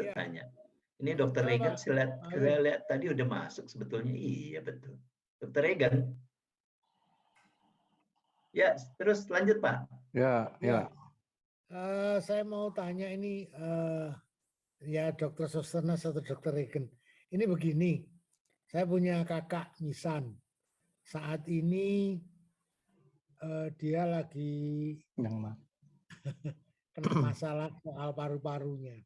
Iya. tanya. Ini Dokter Regan, saya lihat tadi udah masuk sebetulnya. Iya betul. Dokter Regan. Ya, terus lanjut Pak. Ya. Saya mau tanya ini, ya Dokter Sosternas atau Dokter Regan. Ini begini, saya punya kakak Nisan. Saat ini dia lagi kena masalah soal paru-parunya.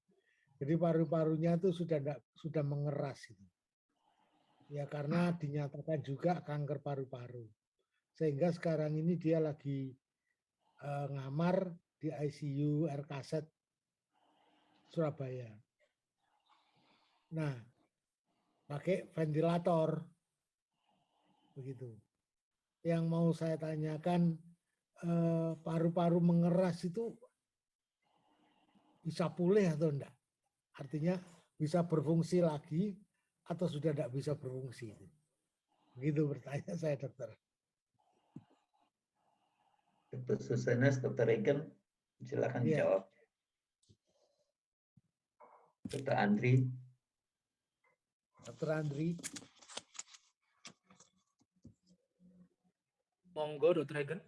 Jadi paru-parunya itu sudah mengeras itu. Ya karena dinyatakan juga kanker paru-paru. Sehingga sekarang ini dia lagi ngamar di ICU RKZ Surabaya. Nah, pakai ventilator. Begitu. Yang mau saya tanyakan, paru-paru mengeras itu bisa pulih atau enggak? Artinya bisa berfungsi lagi atau sudah tidak bisa berfungsi? Begitu bertanya saya, dokter. Dokter Susanas, Dokter Regan, silakan jawab. Dokter Andri. Dokter Andri. Monggo, Dokter Regan.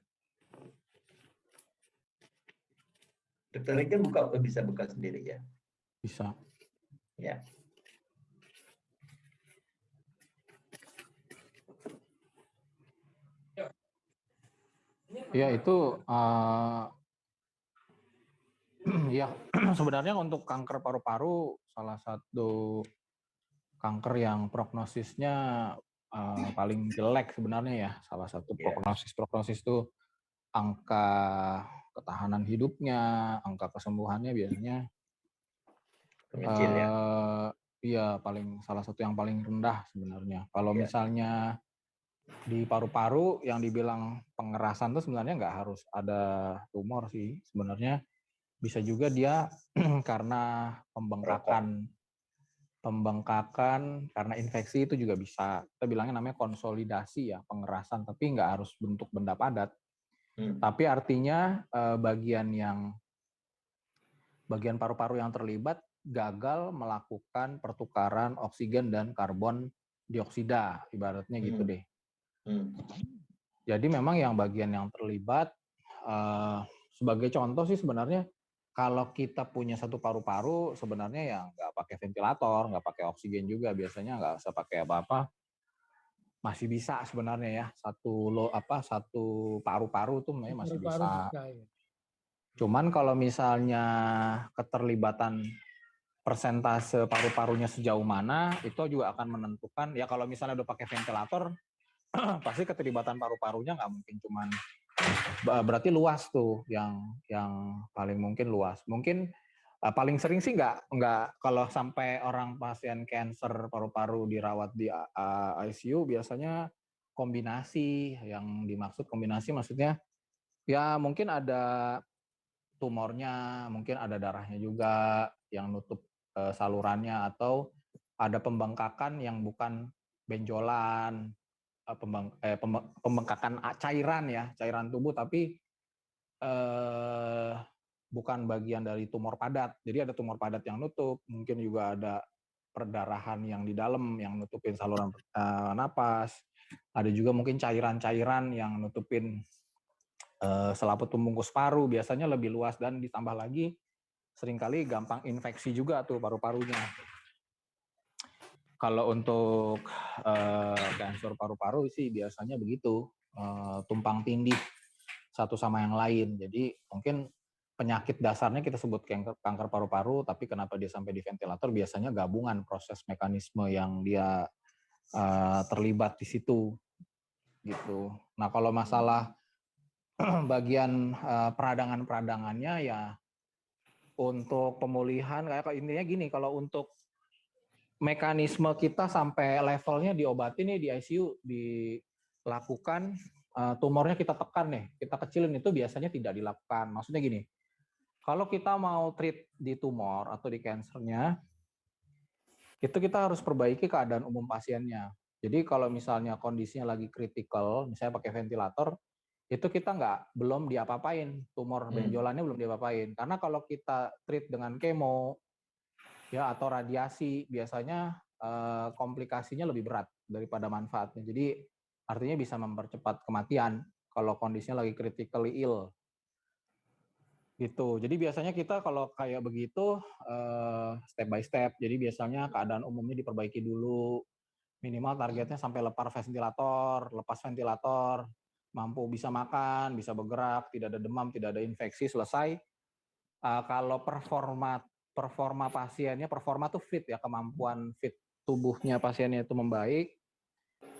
Dokter Regan bisa buka sendiri ya? Bisa. Ya. Ya itu ya sebenarnya untuk kanker paru-paru salah satu kanker yang prognosisnya paling jelek sebenarnya ya. Salah satu prognosis itu angka ketahanan hidupnya, angka kesembuhannya biasanya kecil ya. Iya, salah satu yang paling rendah sebenarnya. Kalau misalnya di paru-paru yang dibilang pengerasan itu sebenarnya nggak harus ada tumor sih. Sebenarnya bisa juga dia karena pembengkakan karena infeksi itu juga bisa. Kita bilangnya namanya konsolidasi ya, pengerasan, tapi nggak harus bentuk benda padat. Tapi artinya bagian paru-paru yang terlibat gagal melakukan pertukaran oksigen dan karbon dioksida, ibaratnya gitu deh. Jadi memang yang bagian yang terlibat, sebagai contoh sih sebenarnya kalau kita punya satu paru-paru sebenarnya ya nggak pakai ventilator, nggak pakai oksigen juga, biasanya nggak usah pakai apa-apa, masih bisa sebenarnya ya satu paru-paru tuh masih bisa. Cuman kalau misalnya keterlibatan persentase paru-parunya sejauh mana itu juga akan menentukan ya. Kalau misalnya udah pakai ventilator pasti keterlibatan paru-parunya nggak mungkin cuman, berarti luas tuh yang paling mungkin luas. Mungkin paling sering sih nggak kalau sampai orang pasien cancer paru-paru dirawat di ICU biasanya kombinasi. Yang dimaksud kombinasi maksudnya ya mungkin ada tumornya, mungkin ada darahnya juga yang nutup salurannya, atau ada pembengkakan yang bukan benjolan, pembengkakan cairan tubuh, tapi bukan bagian dari tumor padat. Jadi ada tumor padat yang nutup, mungkin juga ada perdarahan yang di dalam yang nutupin saluran napas. Ada juga mungkin cairan-cairan yang nutupin selaput pembungkus paru, biasanya lebih luas, dan ditambah lagi seringkali gampang infeksi juga tuh paru-parunya. Kalau untuk kanker paru-paru sih biasanya begitu, tumpang tindih satu sama yang lain. Jadi mungkin penyakit dasarnya kita sebut kanker paru-paru, tapi kenapa dia sampai di ventilator, biasanya gabungan proses mekanisme yang dia terlibat di situ gitu. Nah kalau masalah bagian peradangan-peradangannya ya untuk pemulihan kayak intinya gini, kalau untuk mekanisme kita sampai levelnya diobati nih di ICU dilakukan, tumornya kita tekan nih, kita kecilin, itu biasanya tidak dilakukan. Maksudnya gini, kalau kita mau treat di tumor atau di kansernya, itu kita harus perbaiki keadaan umum pasiennya. Jadi kalau misalnya kondisinya lagi kritikal, misalnya pakai ventilator, itu kita belum diapa-apain, tumor benjolannya belum diapa-apain. Karena kalau kita treat dengan kemo, ya atau radiasi, biasanya komplikasinya lebih berat daripada manfaatnya. Jadi artinya bisa mempercepat kematian kalau kondisinya lagi critically ill. Gitu. Jadi biasanya kita kalau kayak begitu step by step. Jadi biasanya keadaan umumnya diperbaiki dulu. Minimal targetnya sampai lepas ventilator, mampu bisa makan, bisa bergerak, tidak ada demam, tidak ada infeksi, selesai. Kalau performa pasiennya, performa tuh fit ya, kemampuan fit tubuhnya pasiennya itu membaik,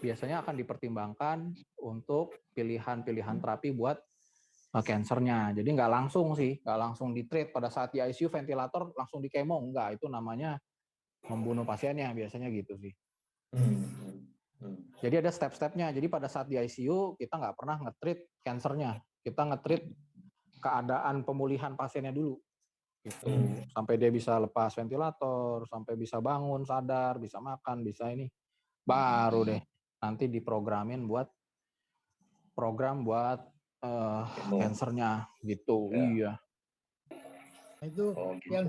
biasanya akan dipertimbangkan untuk pilihan-pilihan terapi buat kansernya. Jadi nggak langsung di-treat pada saat di ICU ventilator langsung di kemo, enggak, itu namanya membunuh pasiennya biasanya gitu sih. Jadi ada step-stepnya. Jadi pada saat di ICU kita nggak pernah nge-treat kansernya, kita nge-treat keadaan pemulihan pasiennya dulu. Gitu. Sampai dia bisa lepas ventilator, sampai bisa bangun, sadar, bisa makan, bisa ini. Baru deh nanti diprogramin buat program buat kansernya gitu. Ya. Iya. Itu yang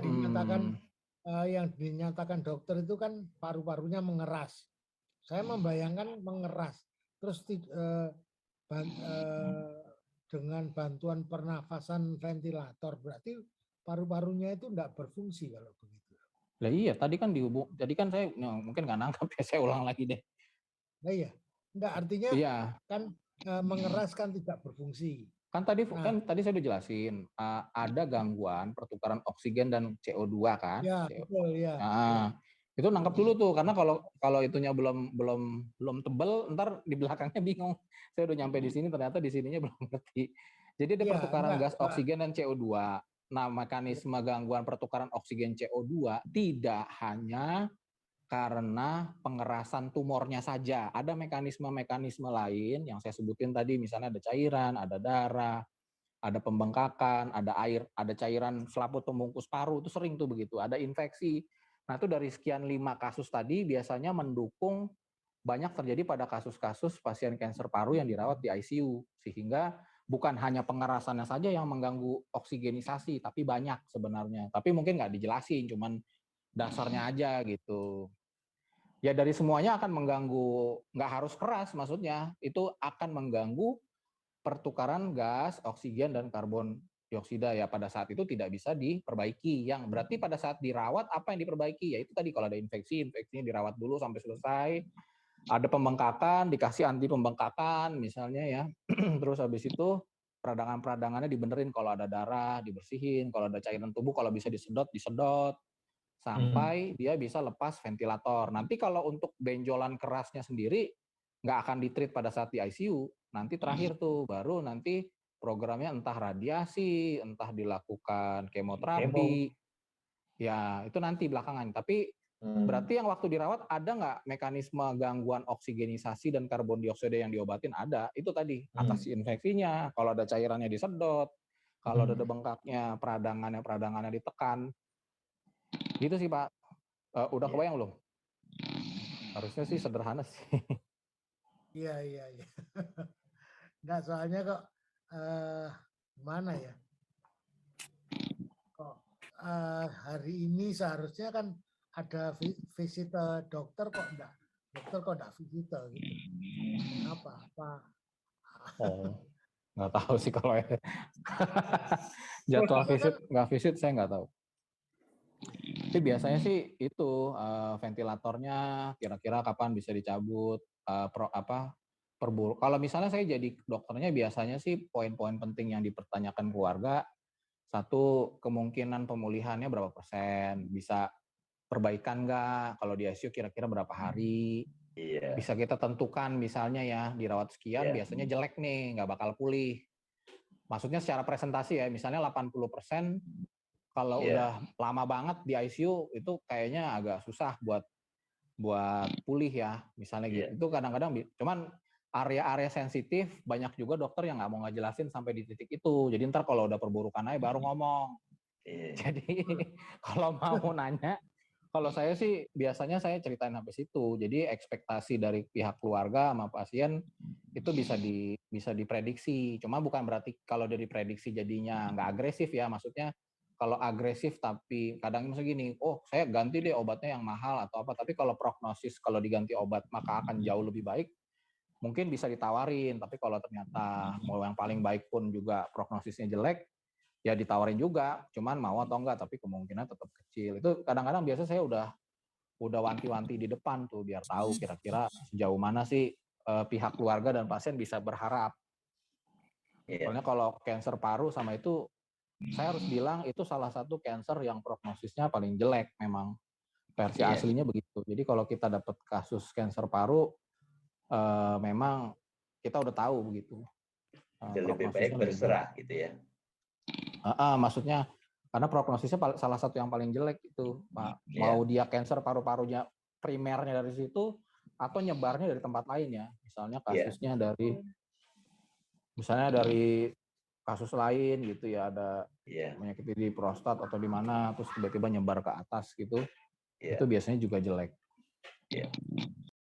dinyatakan dokter itu kan paru-parunya mengeras. Saya membayangkan mengeras, terus dengan bantuan pernafasan ventilator, berarti paru-parunya itu tidak berfungsi kalau begitu. Lah iya, tadi kan saya mungkin nggak nangkap ya, saya ulang lagi deh. Nah iya, enggak, artinya kan mengeras kan tidak berfungsi. Kan tadi saya udah jelasin, ada gangguan pertukaran oksigen dan CO2 kan. Ya, betul ya. Nah, itu nangkap dulu tuh, karena kalau itunya belum tebel, ntar di belakangnya bingung. Saya udah nyampe di sini, ternyata di sininya belum ngerti. Jadi ada pertukaran gas oksigen dan CO2. Nah, mekanisme gangguan pertukaran oksigen CO2 tidak hanya karena pengerasan tumornya saja. Ada mekanisme-mekanisme lain yang saya sebutin tadi, misalnya ada cairan, ada darah, ada pembengkakan, ada air, ada cairan selaput pembungkus paru, itu sering tuh begitu, ada infeksi. Nah itu dari sekian 5 kasus tadi biasanya mendukung banyak terjadi pada kasus-kasus pasien kanker paru yang dirawat di ICU. Sehingga bukan hanya pengerasannya saja yang mengganggu oksigenisasi, tapi banyak sebenarnya. Tapi mungkin nggak dijelasin, cuman dasarnya aja gitu. Ya dari semuanya akan mengganggu, nggak harus keras maksudnya, itu akan mengganggu pertukaran gas, oksigen, dan karbon dioksida ya pada saat itu tidak bisa diperbaiki. Yang berarti pada saat dirawat apa yang diperbaiki? Ya itu tadi kalau ada infeksinya dirawat dulu sampai selesai. Ada pembengkakan, dikasih anti pembengkakan misalnya ya. Terus habis itu peradangan-peradangannya dibenerin, kalau ada darah dibersihin, kalau ada cairan tubuh kalau bisa disedot sampai dia bisa lepas ventilator. Nanti kalau untuk benjolan kerasnya sendiri nggak akan ditreat pada saat di ICU. Nanti terakhir tuh baru nanti programnya entah radiasi, entah dilakukan kemoterapi. Ya itu nanti belakangan. Tapi berarti yang waktu dirawat ada nggak mekanisme gangguan oksigenisasi dan karbon dioksida yang diobatin? Ada. Itu tadi atasi infeksinya. Kalau ada cairannya disedot, kalau ada bengkaknya, peradangannya ditekan. Gitu sih Pak. Udah kebayang belum? Harusnya sih sederhana sih. Iya. Enggak, soalnya kok mana ya? Kok hari ini seharusnya kan ada visit dokter, kok enggak? Dokter kok enggak visit gitu? Apa? Oh, nggak tahu sih kalau ya. Jadwal visit, nggak visit saya nggak tahu. Tapi biasanya sih itu ventilatornya kira-kira kapan bisa dicabut, kalau misalnya saya jadi dokternya biasanya sih poin-poin penting yang dipertanyakan keluarga, satu, kemungkinan pemulihannya berapa persen, bisa perbaikan nggak, kalau di ICU kira-kira berapa hari, bisa kita tentukan misalnya ya dirawat sekian biasanya jelek nih, nggak bakal pulih. Maksudnya secara presentasi ya, misalnya 80%, kalau udah lama banget di ICU itu kayaknya agak susah buat pulih ya, misalnya gitu. Itu kadang-kadang, cuman area-area sensitif banyak juga dokter yang nggak mau ngejelasin sampai di titik itu. Jadi ntar kalau udah perburukan aja baru ngomong. Jadi kalau mau nanya, kalau saya sih biasanya saya ceritain sampai situ. Jadi ekspektasi dari pihak keluarga sama pasien itu bisa diprediksi. Cuma bukan berarti kalau dari prediksi jadinya nggak agresif ya. Maksudnya kalau agresif tapi kadang misalnya gini, oh saya ganti deh obatnya yang mahal atau apa, tapi kalau prognosis kalau diganti obat maka akan jauh lebih baik, mungkin bisa ditawarin. Tapi kalau ternyata mau yang paling baik pun juga prognosisnya jelek, ya ditawarin juga, cuman mau atau enggak, tapi kemungkinan tetap kecil. Itu kadang-kadang biasa saya udah wanti-wanti di depan tuh biar tahu kira-kira sejauh mana sih pihak keluarga dan pasien bisa berharap. Soalnya kalau kanker paru sama itu, saya harus bilang itu salah satu kanker yang prognosisnya paling jelek memang. Versi aslinya begitu. Jadi kalau kita dapat kasus kanker paru, memang kita udah tahu begitu. Lebih baik berserah gitu ya. Maksudnya karena prognosisnya salah satu yang paling jelek itu, Pak. Mau dia kanker paru-parunya primernya dari situ atau nyebarnya dari tempat lain ya. Misalnya kasusnya dari kasus lain gitu ya, ada penyakit di prostat atau di mana terus tiba-tiba nyebar ke atas gitu. Itu biasanya juga jelek.